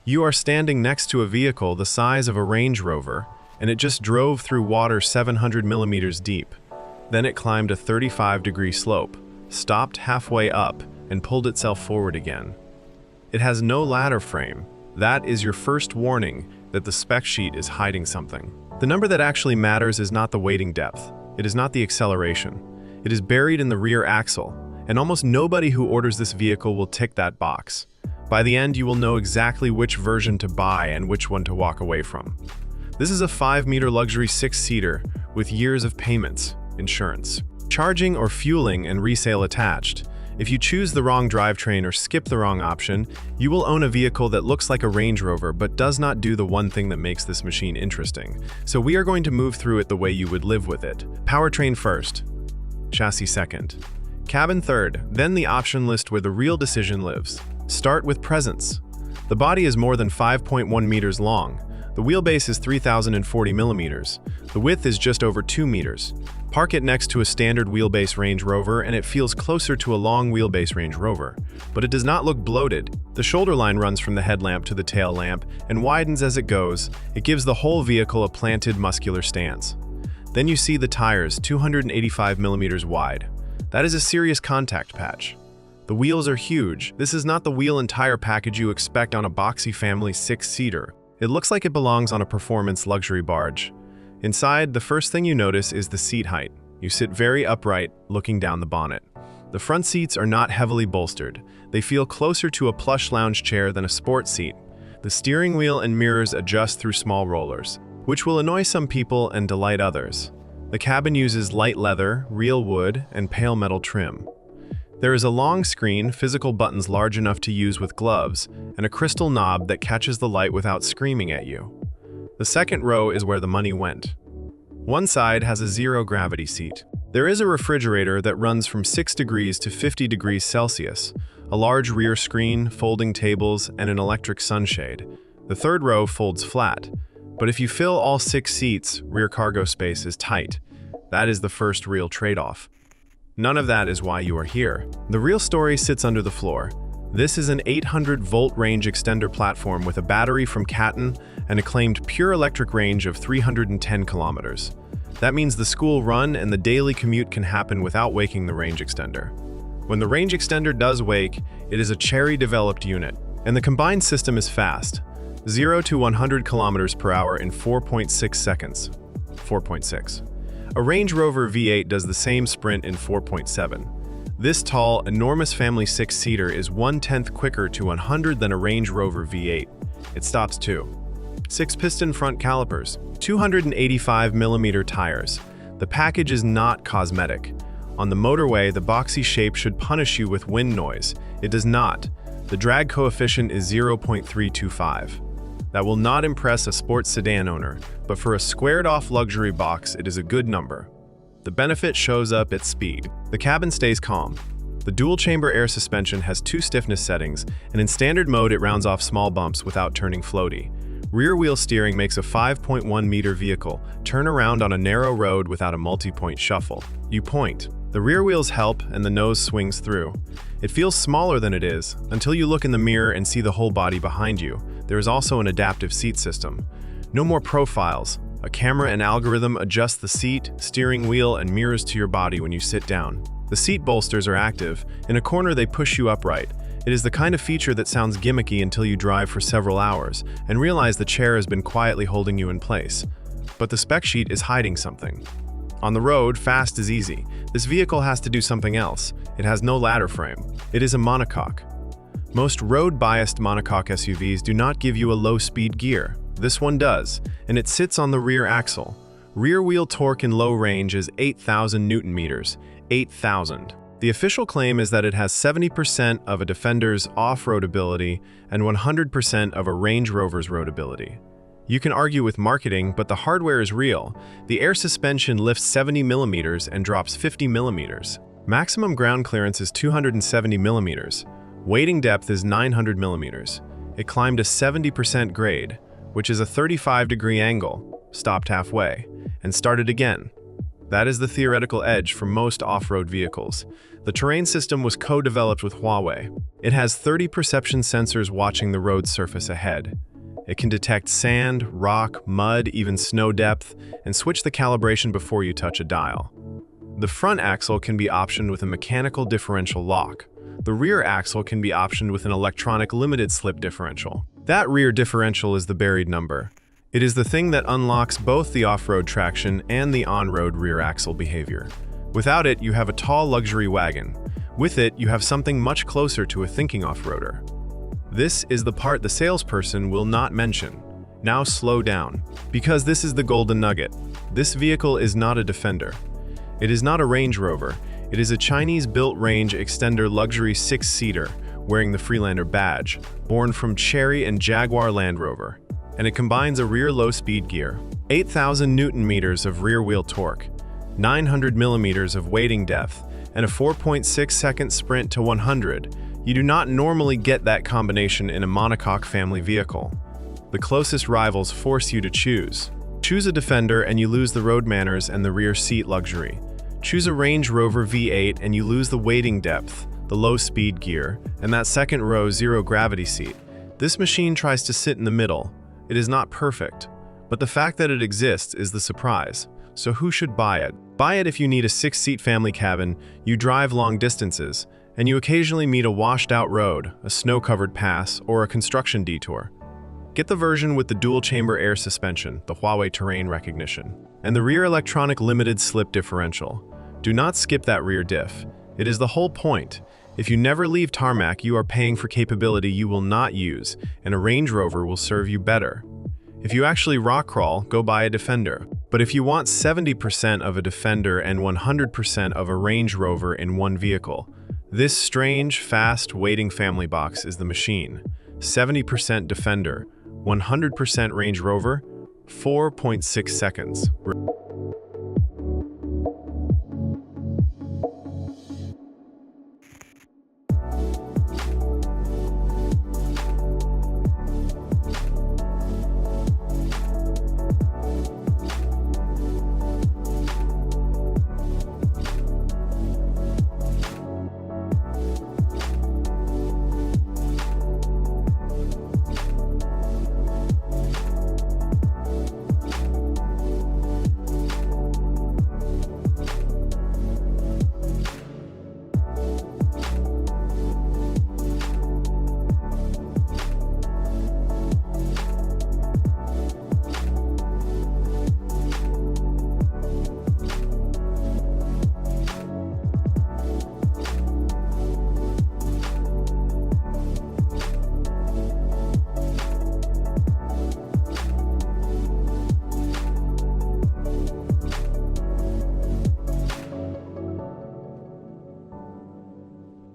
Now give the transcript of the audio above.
You are standing next to a vehicle the size of a Range Rover, and it just drove through water 700 millimeters deep. Then it climbed a 35-degree slope, stopped halfway up, and pulled itself forward again. It has no ladder frame. That is your first warning that the spec sheet is hiding something. The number that actually matters is not the weighting depth. It is not the acceleration. It is buried in the rear axle, and almost nobody who orders this vehicle will tick that box. By the end, you will know exactly which version to buy and which one to walk away from. This is a 5-meter luxury 6-seater with years of payments, insurance, charging or fueling, and resale attached. If you choose the wrong drivetrain or skip the wrong option, you will own a vehicle that looks like a Range Rover but does not do the one thing that makes this machine interesting. So we are going to move through it the way you would live with it. Powertrain first, chassis second, cabin third, then the option list where the real decision lives. Start with presence. The body is more than 5.1 meters long. The wheelbase is 3,040 millimeters. The width is just over 2 meters. Park it next to a standard wheelbase Range Rover and it feels closer to a long wheelbase Range Rover. But it does not look bloated. The shoulder line runs from the headlamp to the tail lamp and widens as it goes. It gives the whole vehicle a planted, muscular stance. Then you see the tires, 285 millimeters wide. That is a serious contact patch. The wheels are huge. This is not the wheel and tire package you expect on a boxy family 6-seater. It looks like it belongs on a performance luxury barge. Inside, the first thing you notice is the seat height. You sit very upright, looking down the bonnet. The front seats are not heavily bolstered. They feel closer to a plush lounge chair than a sports seat. The steering wheel and mirrors adjust through small rollers, which will annoy some people and delight others. The cabin uses light leather, real wood, and pale metal trim. There is a long screen, physical buttons large enough to use with gloves, and a crystal knob that catches the light without screaming at you. The second row is where the money went. One side has a zero-gravity seat. There is a refrigerator that runs from 6 degrees to 50 degrees Celsius, a large rear screen, folding tables, and an electric sunshade. The third row folds flat, but if you fill all 6 seats, rear cargo space is tight. That is the first real trade-off. None of that is why you are here. The real story sits under the floor. This is an 800-volt range extender platform with a battery from Catton and a claimed pure electric range of 310 kilometers. That means the school run and the daily commute can happen without waking the range extender. When the range extender does wake, it is a cherry-developed unit, and the combined system is fast. 0 to 100 kilometers per hour in 4.6 seconds. 4.6. A Range Rover V8 does the same sprint in 4.7. This tall, enormous family 6-seater is 1/10 quicker to 100 than a Range Rover V8. It stops too. 6-piston front calipers, 285mm tires. The package is not cosmetic. On the motorway, the boxy shape should punish you with wind noise. It does not. The drag coefficient is 0.325. That will not impress a sports sedan owner, but for a squared-off luxury box, it is a good number. The benefit shows up at speed. The cabin stays calm. The dual-chamber air suspension has 2 stiffness settings, and in standard mode it rounds off small bumps without turning floaty. Rear-wheel steering makes a 5.1-meter vehicle turn around on a narrow road without a multi-point shuffle. You point. The rear wheels help, and the nose swings through. It feels smaller than it is, until you look in the mirror and see the whole body behind you. There is also an adaptive seat system. No more profiles. A camera and algorithm adjust the seat, steering wheel, and mirrors to your body when you sit down. The seat bolsters are active. In a corner, they push you upright. It is the kind of feature that sounds gimmicky until you drive for several hours and realize the chair has been quietly holding you in place. But the spec sheet is hiding something. On the road, fast is easy. This vehicle has to do something else. It has no ladder frame. It is a monocoque. Most road-biased monocoque SUVs do not give you a low-speed gear. This one does, and it sits on the rear axle. Rear-wheel torque in low range is 8,000 Newton-meters. 8,000. The official claim is that it has 70% of a Defender's off-road ability and 100% of a Range Rover's road ability. You can argue with marketing, but the hardware is real. The air suspension lifts 70 millimeters and drops 50 millimeters. Maximum ground clearance is 270 millimeters. Weighting depth is 900 millimeters. It climbed a 70% grade, which is a 35-degree angle, stopped halfway, and started again. That is the theoretical edge for most off-road vehicles. The terrain system was co-developed with Huawei. It has 30 perception sensors watching the road surface ahead. It can detect sand, rock, mud, even snow depth, and switch the calibration before you touch a dial. The front axle can be optioned with a mechanical differential lock. The rear axle can be optioned with an electronic limited slip differential. That rear differential is the buried number. It is the thing that unlocks both the off-road traction and the on-road rear axle behavior. Without it, you have a tall luxury wagon. With it, you have something much closer to a thinking off-roader. This is the part the salesperson will not mention. Now slow down, because this is the golden nugget. This vehicle is not a Defender. It is not a Range Rover. It is a Chinese-built range extender luxury 6-seater, wearing the Freelander badge, born from Chery and Jaguar Land Rover. And it combines a rear low-speed gear, 8,000 Newton-meters of rear-wheel torque, 900 millimeters of weighting depth, and a 4.6-second sprint to 100. You do not normally get that combination in a monocoque family vehicle. The closest rivals force you to choose. Choose a Defender and you lose the road manners and the rear seat luxury. Choose a Range Rover V8 and you lose the weighting depth, the low-speed gear, and that second row zero-gravity seat. This machine tries to sit in the middle. It is not perfect, but the fact that it exists is the surprise. So who should buy it? Buy it if you need a 6-seat family cabin, you drive long distances, and you occasionally meet a washed-out road, a snow-covered pass, or a construction detour. Get the version with the dual-chamber air suspension, the Huawei terrain recognition, and the rear electronic limited slip differential. Do not skip that rear diff. It is the whole point. If you never leave tarmac, you are paying for capability you will not use, and a Range Rover will serve you better. If you actually rock crawl, go buy a Defender. But if you want 70% of a Defender and 100% of a Range Rover in one vehicle, this strange, fast, waiting family box is the machine. 70% Defender, 100% Range Rover, 4.6 seconds.